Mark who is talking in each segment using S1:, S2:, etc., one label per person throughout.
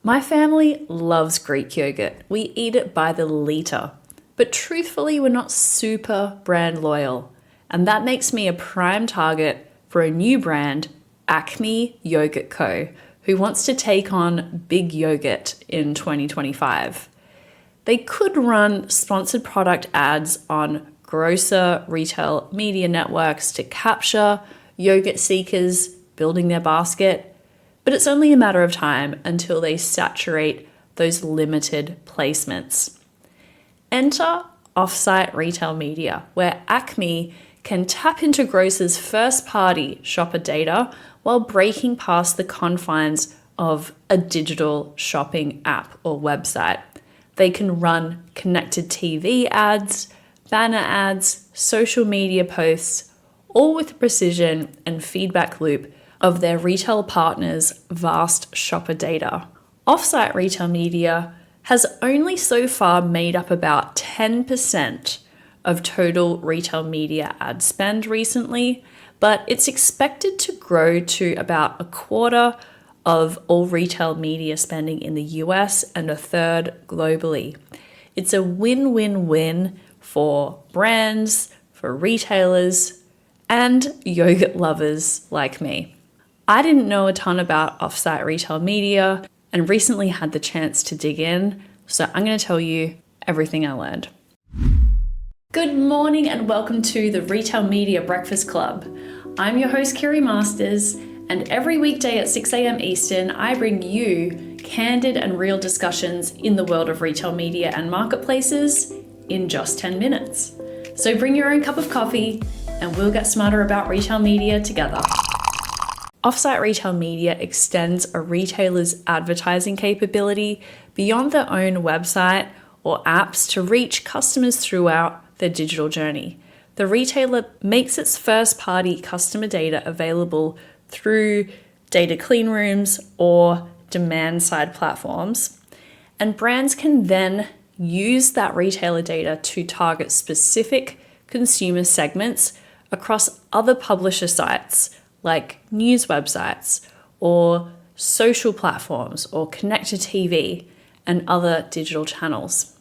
S1: My family loves Greek yogurt. We eat it by the litre. But truthfully, we're not super brand loyal. And that makes me a prime target for a new brand, Acme Yogurt Co., who wants to take on big yogurt in 2025. They could run sponsored product ads on grocer retail media networks to capture yogurt seekers building their basket, but it's only a matter of time until they saturate those limited placements. Enter Offsite retail media, where Acme can tap into grocers' first-party shopper data while breaking past the confines of a digital shopping app or website. They can run connected TV ads, banner ads, social media posts, all with the precision and feedback loop of their retail partners' vast shopper data. Offsite retail media has only so far made up about 10% of total retail media ad spend recently, but it's expected to grow to about a quarter of all retail media spending in the US and a third globally. It's a win-win-win for brands, for retailers, and yogurt lovers like me. I didn't know a ton about offsite retail media and recently had the chance to dig in, so I'm going to tell you everything I learned. Good morning and welcome to the Retail Media Breakfast Club. I'm your host, Kiri Masters, and every weekday at 6 a.m. Eastern, I bring you candid and real discussions in the world of retail media and marketplaces in just 10 minutes. So bring your own cup of coffee and we'll get smarter about retail media together. Offsite retail media extends a retailer's advertising capability beyond their own website or apps to reach customers throughout their digital journey. The retailer makes its first-party customer data available through data clean rooms or demand-side platforms, and brands can then use that retailer data to target specific consumer segments across other publisher sites like news websites or social platforms or connected TV and other digital channels.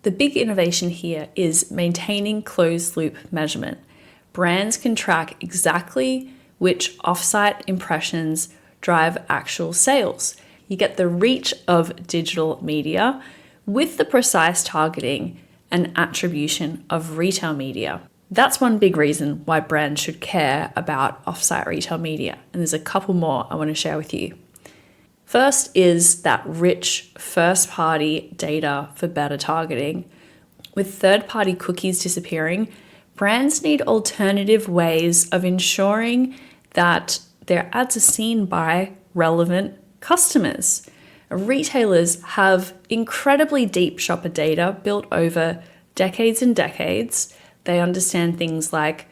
S1: The big innovation here is maintaining closed-loop measurement. Brands can track exactly which offsite impressions drive actual sales. You get the reach of digital media with the precise targeting and attribution of retail media. That's one big reason why brands should care about offsite retail media, and there's a couple more I want to share with you. First is that rich first-party data for better targeting. With third-party cookies disappearing, brands need alternative ways of ensuring that their ads are seen by relevant customers. Retailers have incredibly deep shopper data built over decades and decades. They understand things like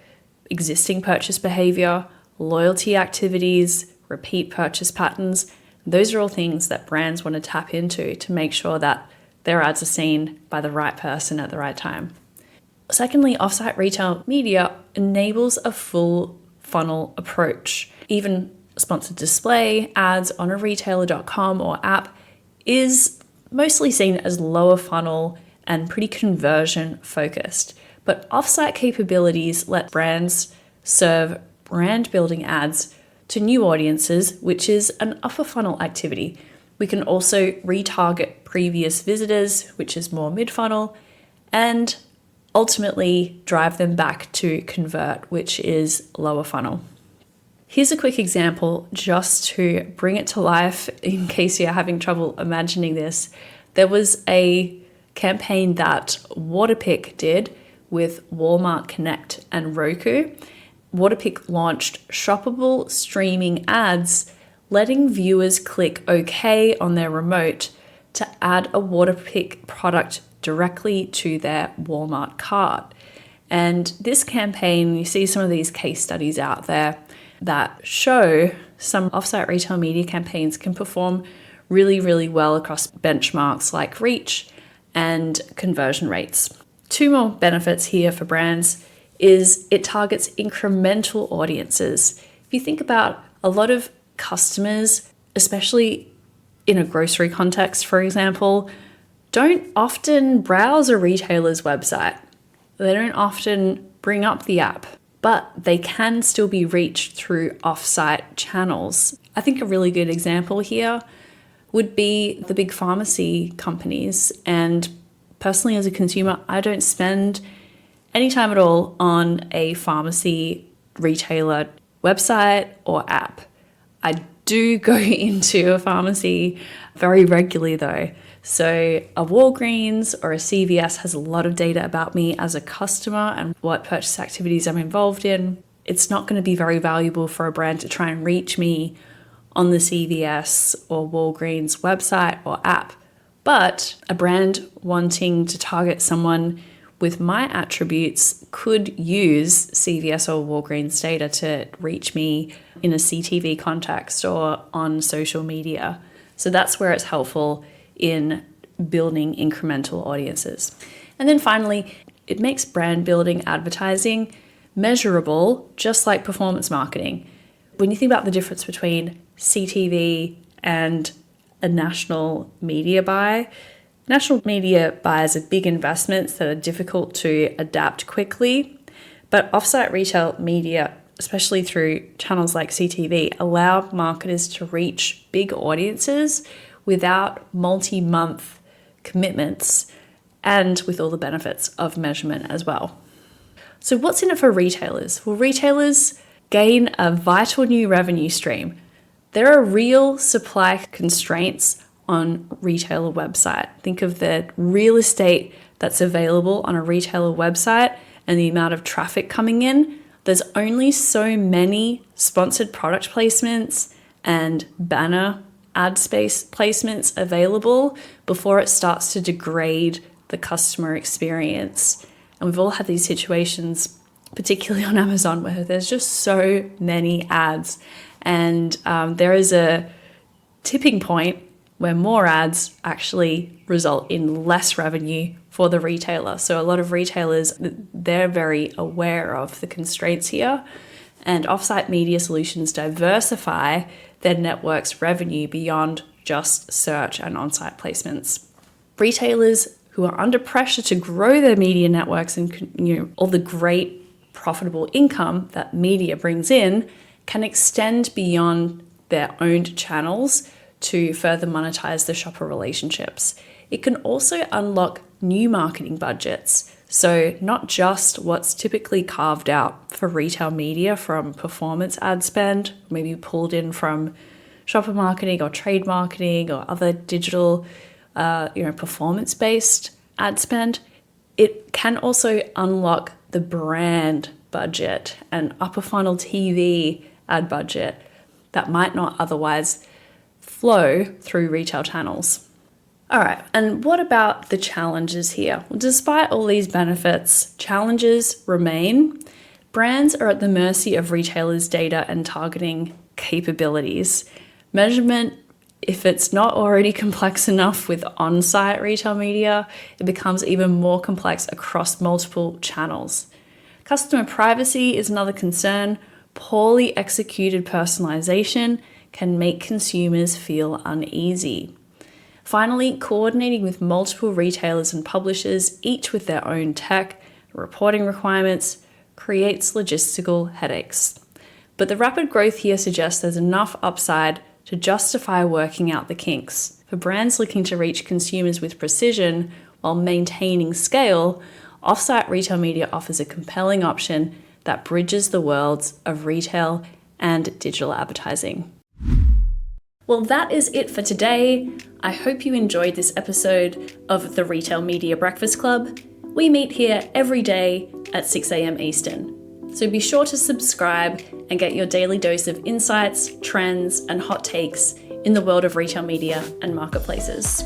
S1: existing purchase behavior, loyalty activities, repeat purchase patterns. Those are all things that brands want to tap into to make sure that their ads are seen by the right person at the right time. Secondly, offsite retail media enables a full funnel approach. Even sponsored display ads on a retailer.com or app is mostly seen as lower funnel and pretty conversion focused. But offsite capabilities let brands serve brand building ads to new audiences, which is an upper funnel activity. We can also retarget previous visitors, which is more mid-funnel, and ultimately drive them back to convert, which is lower funnel. Here's a quick example just to bring it to life in case you're having trouble imagining this. There was a campaign that Waterpik did with Walmart Connect and Roku. Waterpik launched shoppable streaming ads, letting viewers click OK on their remote to add a Waterpik product directly to their Walmart cart. And this campaign, you see some of these case studies out there that show some offsite retail media campaigns can perform really, really well across benchmarks like reach and conversion rates. Two more benefits here for brands is it targets incremental audiences. If you think about a lot of customers, especially in a grocery context, for example, don't often browse a retailer's website. They don't often bring up the app, but they can still be reached through offsite channels. I think a really good example here would be the big pharmacy companies. And personally, as a consumer, I don't spend any time at all on a pharmacy retailer website or app. I do go into a pharmacy very regularly though. So a Walgreens or a CVS has a lot of data about me as a customer and what purchase activities I'm involved in. It's not going to be very valuable for a brand to try and reach me on the CVS or Walgreens website or app. But a brand wanting to target someone with my attributes could use CVS or Walgreens data to reach me in a CTV context or on social media. So that's where it's helpful in building incremental audiences. And then finally, it makes brand building advertising measurable, just like performance marketing. When you think about the difference between CTV and a national media buy, national media buys are big investments that are difficult to adapt quickly, but offsite retail media, especially through channels like CTV, allow marketers to reach big audiences without multi-month commitments and with all the benefits of measurement as well. So what's in it for retailers? Well, retailers gain a vital new revenue stream. There are real supply constraints on retailer website. Think of the real estate that's available on a retailer website and the amount of traffic coming in. There's only so many sponsored product placements and banner ad space placements available before it starts to degrade the customer experience. And we've all had these situations, particularly on Amazon, where there's just so many ads. And there is a tipping point where more ads actually result in less revenue for the retailer. So a lot of retailers, they're very aware of the constraints here. And offsite media solutions diversify their network's revenue beyond just search and on-site placements. Retailers who are under pressure to grow their media networks and all the great profitable income that media brings in can extend beyond their owned channels to further monetize the shopper relationships. It can also unlock new marketing budgets. So not just what's typically carved out for retail media from performance ad spend, maybe pulled in from shopper marketing or trade marketing or other digital, performance-based ad spend. It can also unlock the brand budget and upper funnel TV ad budget that might not otherwise flow through retail channels. All right, and what about the challenges here? Well, despite all these benefits, challenges remain. Brands are at the mercy of retailers' data and targeting capabilities. Measurement, if it's not already complex enough with on-site retail media, it becomes even more complex across multiple channels. Customer privacy is another concern. Poorly executed personalization can make consumers feel uneasy. Finally, coordinating with multiple retailers and publishers, each with their own tech, reporting requirements, creates logistical headaches. But the rapid growth here suggests there's enough upside to justify working out the kinks. For brands looking to reach consumers with precision while maintaining scale, offsite retail media offers a compelling option that bridges the worlds of retail and digital advertising. Well, that is it for today. I hope you enjoyed this episode of the Retail Media Breakfast Club. We meet here every day at 6 a.m. Eastern. So be sure to subscribe and get your daily dose of insights, trends, and hot takes in the world of retail media and marketplaces.